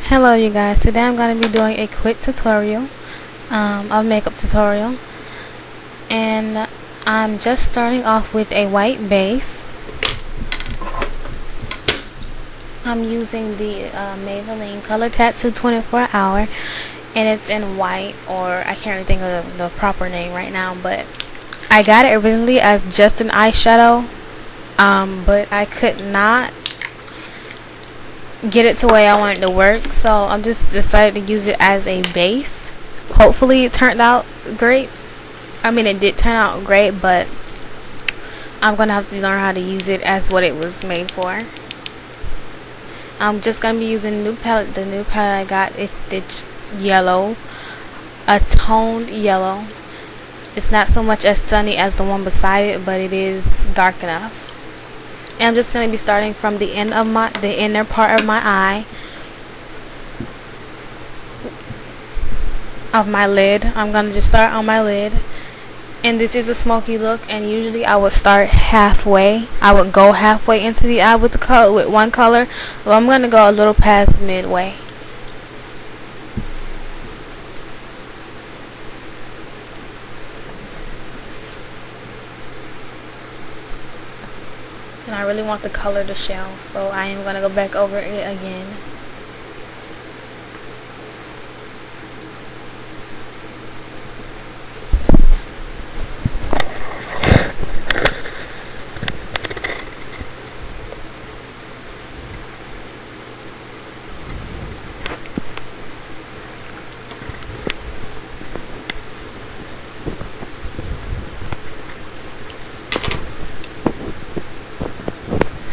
Hello you guys, today I'm going to be doing a quick tutorial, a makeup tutorial, and I'm just starting off with a white base. I'm using the Maybelline Color Tattoo 24 Hour, and it's in white, or I can't really think of the proper name right now, but I got it originally as just an eyeshadow, but I could not get it to the way I want it to work, so I'm just decided to use it as a base. Hopefully it turned out great. I mean, it did turn out great, but I'm gonna have to learn how to use it as what it was made for. I'm just gonna be using the new palette I got. It's yellow, a toned yellow. It's not so much as sunny as the one beside it, but it is dark enough. And I'm just going to be starting from the inner part of my eye, of my lid. I'm going to just start on my lid. And this is a smoky look, and usually I would start halfway. I would go halfway into the eye with one color, but I'm going to go a little past midway. And I really want the color to show, so I am going to go back over it again.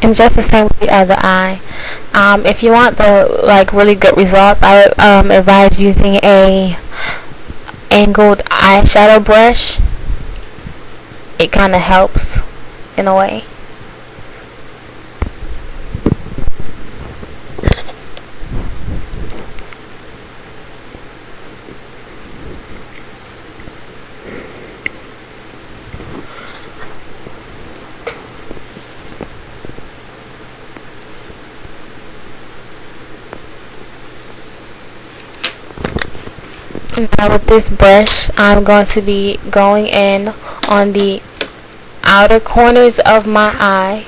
And just the same with the other eye. If you want the really good results, I would advise using a angled eyeshadow brush. It kind of helps in a way. Now with this brush, I'm going to be going in on the outer corners of my eye,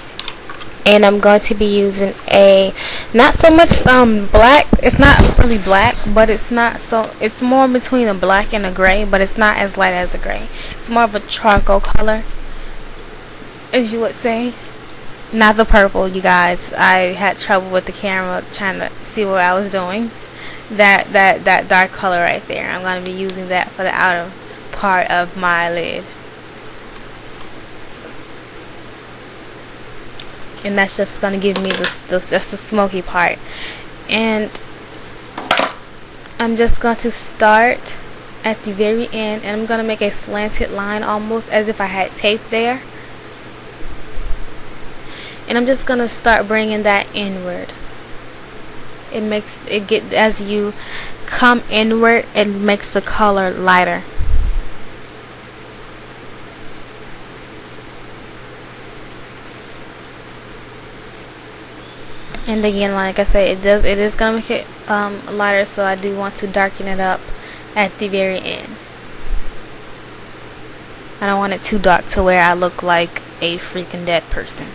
and I'm going to be using a not so much black. It's not really black, but it's more between a black and a gray, but it's not as light as a gray. It's more of a charcoal color, as you would say. Not the purple, you guys. I had trouble with the camera trying to see what I was doing. That dark color right there, I'm going to be using that for the outer part of my lid, and that's just going to give me that's the smoky part. And I'm just going to start at the very end, and I'm going to make a slanted line, almost as if I had tape there, and I'm just going to start bringing that inward. As you come inward, it makes the color lighter. And again, like I said, it is gonna make it lighter, so I do want to darken it up at the very end. I don't want it too dark to where I look like a freaking dead person.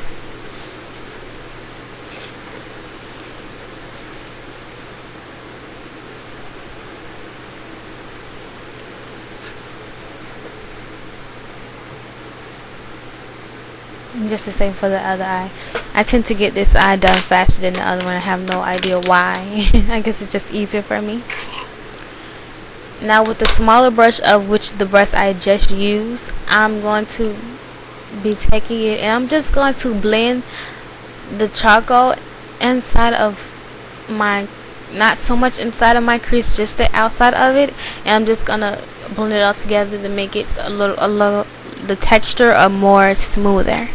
Just the same for the other eye. I tend to get this eye done faster than the other one. I have no idea why. I guess it's just easier for me. Now with the smaller brush, of which the brush I just used, I'm going to be taking it, and I'm just going to blend the charcoal inside of my, not so much inside of my crease, just the outside of it, and I'm just gonna blend it all together to make it a little the texture more smoother.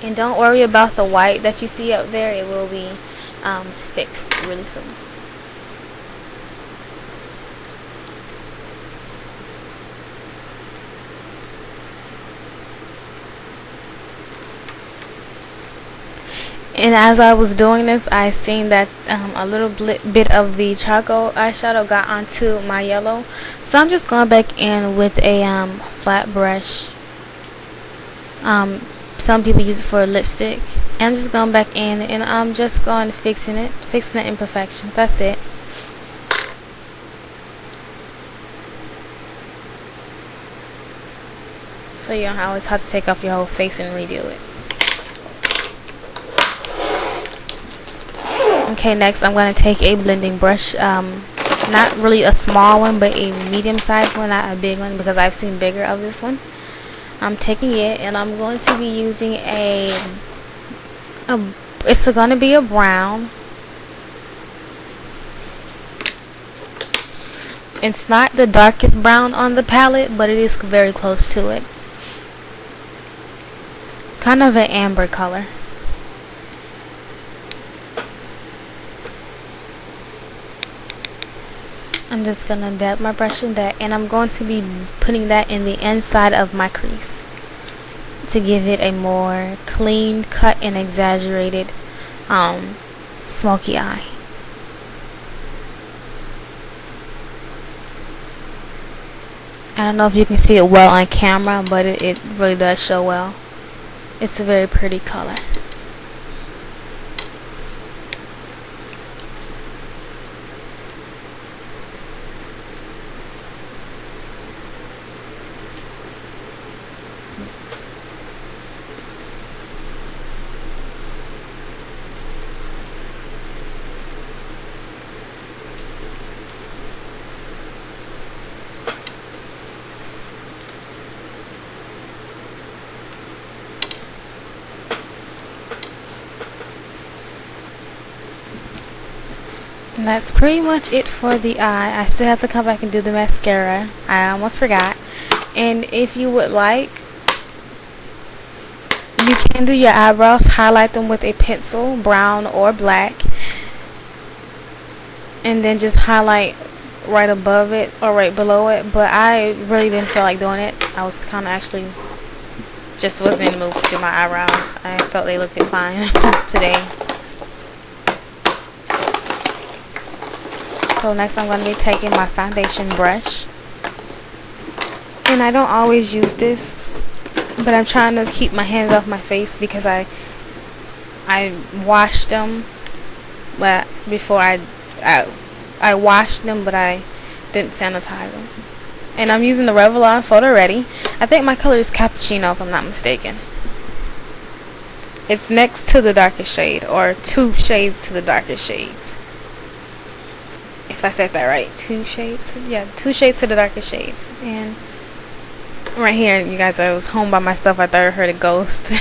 And don't worry about the white that you see up there. It will be fixed really soon. And as I was doing this, I seen that a little bit of the charcoal eyeshadow got onto my yellow. So I'm just going back in with a flat brush. Some people use it for lipstick. And I'm just going back in and I'm just going to fixing the imperfections. That's it. So you don't always have to take off your whole face and redo it. Okay, next I'm going to take a blending brush, not really a small one, but a medium-sized one, not a big one, because I've seen bigger of this one. I'm taking it, and I'm going to be using it's going to be a brown. It's not the darkest brown on the palette, but it is very close to it. Kind of an amber color. I'm just going to dab my brush in that, and I'm going to be putting that in the inside of my crease to give it a more clean cut and exaggerated smoky eye. I don't know if you can see it well on camera, but it really does show well. It's a very pretty color. And that's pretty much it for the eye. I still have to come back and do the mascara. I almost forgot. And if you would like, you can do your eyebrows, highlight them with a pencil, brown or black, and then just highlight right above it or right below it. But I really didn't feel like doing it. I was kind of actually just wasn't in the mood to do my eyebrows. I felt they looked fine today. So next I'm going to be taking my foundation brush, and I don't always use this, but I'm trying to keep my hands off my face because I washed them, but before I washed them, but I didn't sanitize them. And I'm using the Revlon Photo Ready. I think my color is Cappuccino if I'm not mistaken. It's next to the darkest shade, or 2 shades to the darkest shades. If I said that right, 2 shades, yeah, 2 shades to the darkest shades. And right here, you guys, I was home by myself. I thought I heard a ghost.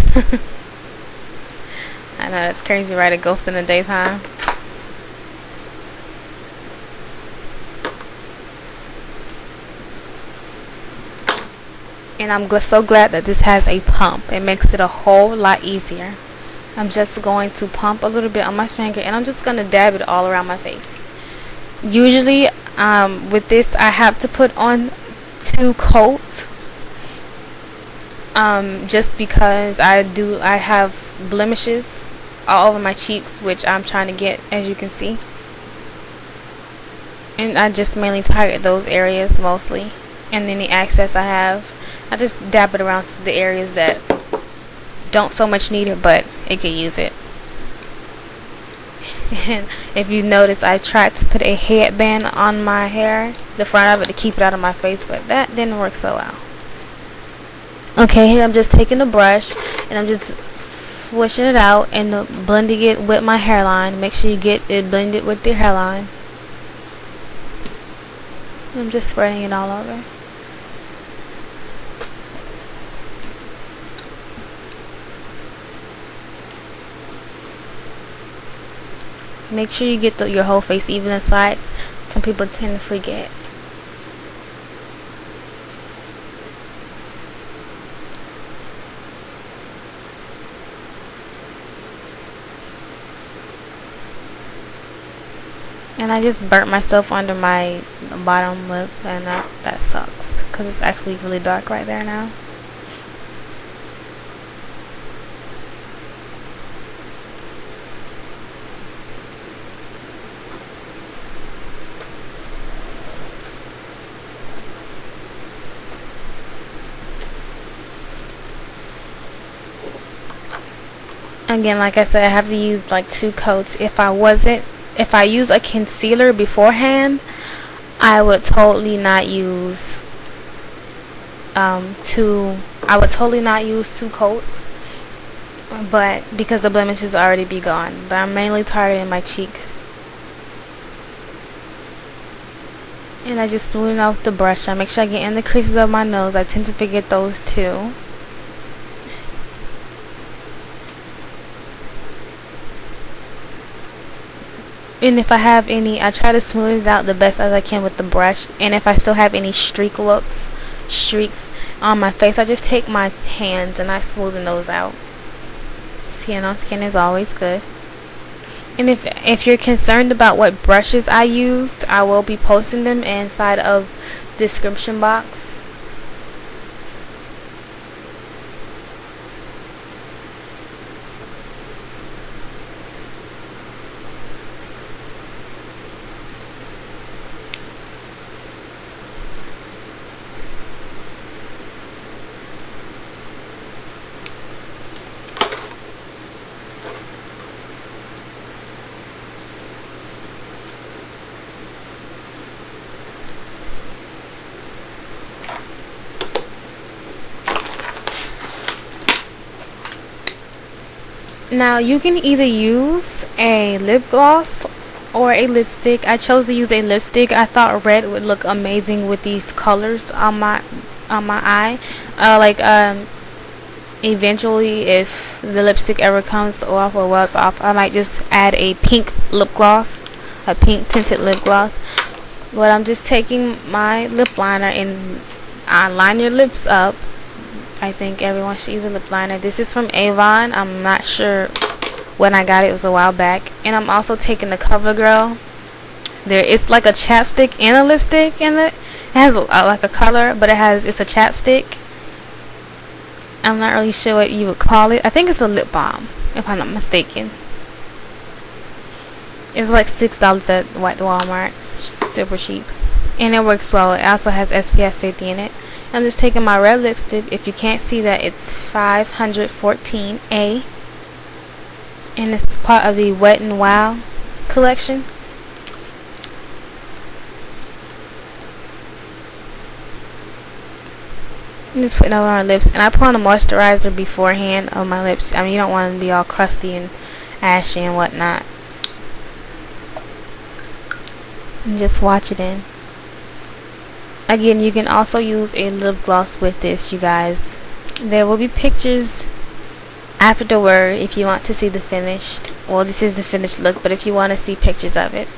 I know that's crazy, right? A ghost in the daytime. And I'm so glad that this has a pump. It makes it a whole lot easier. I'm just going to pump a little bit on my finger, and I'm just going to dab it all around my face. Usually with this I have to put on 2 coats just because I have blemishes all over my cheeks, which I'm trying to get, as you can see, and I just mainly target those areas mostly, and then the excess I just dab it around the areas that don't so much need it, but it could use it. And if you notice, I tried to put a headband on my hair, the front of it, to keep it out of my face, but that didn't work so well. Okay, here I'm just taking the brush and I'm just swishing it out and blending it with my hairline. Make sure you get it blended with your hairline. I'm just spreading it all over. Make sure you get your whole face even in sides. Some people tend to forget. And I just burnt myself under my bottom lip, and that sucks because it's actually really dark right there now. Again, like I said, I have to use like 2 coats. If I use a concealer beforehand, I would totally not use two coats, but because the blemishes already be gone. But I'm mainly targeting my cheeks. And I just smooth it out with the brush. I make sure I get in the creases of my nose. I tend to forget those too. And if I have any, I try to smooth it out the best as I can with the brush. And if I still have any streaks on my face, I just take my hands and I smoothen those out. Skin on skin is always good. And if you're concerned about what brushes I used, I will be posting them inside of the description box. Now you can either use a lip gloss or a lipstick. I chose to use a lipstick. I thought red would look amazing with these colors on my eye. Eventually, if the lipstick ever comes off or wears off, I might just add a pink lip gloss, a pink tinted lip gloss. But I'm just taking my lip liner and I line your lips up. I think everyone should use a lip liner. This is from Avon. I'm not sure when I got it. It was a while back. And I'm also taking the CoverGirl. It's like a chapstick and a lipstick in it. It has like a color, but it's a chapstick. I'm not really sure what you would call it. I think it's a lip balm, if I'm not mistaken. It's like $6 at Walmart. It's super cheap. And it works well. It also has SPF 50 in it. I'm just taking my red lipstick. If you can't see that, it's 514A. And it's part of the Wet n Wild collection. I'm just putting it on my lips. And I put on a moisturizer beforehand on my lips. I mean, you don't want them to be all crusty and ashy and whatnot. And just watch it in. Again, you can also use a lip gloss with this, you guys. There will be pictures afterward if you want to see the finished. Well, this is the finished look, but if you want to see pictures of it.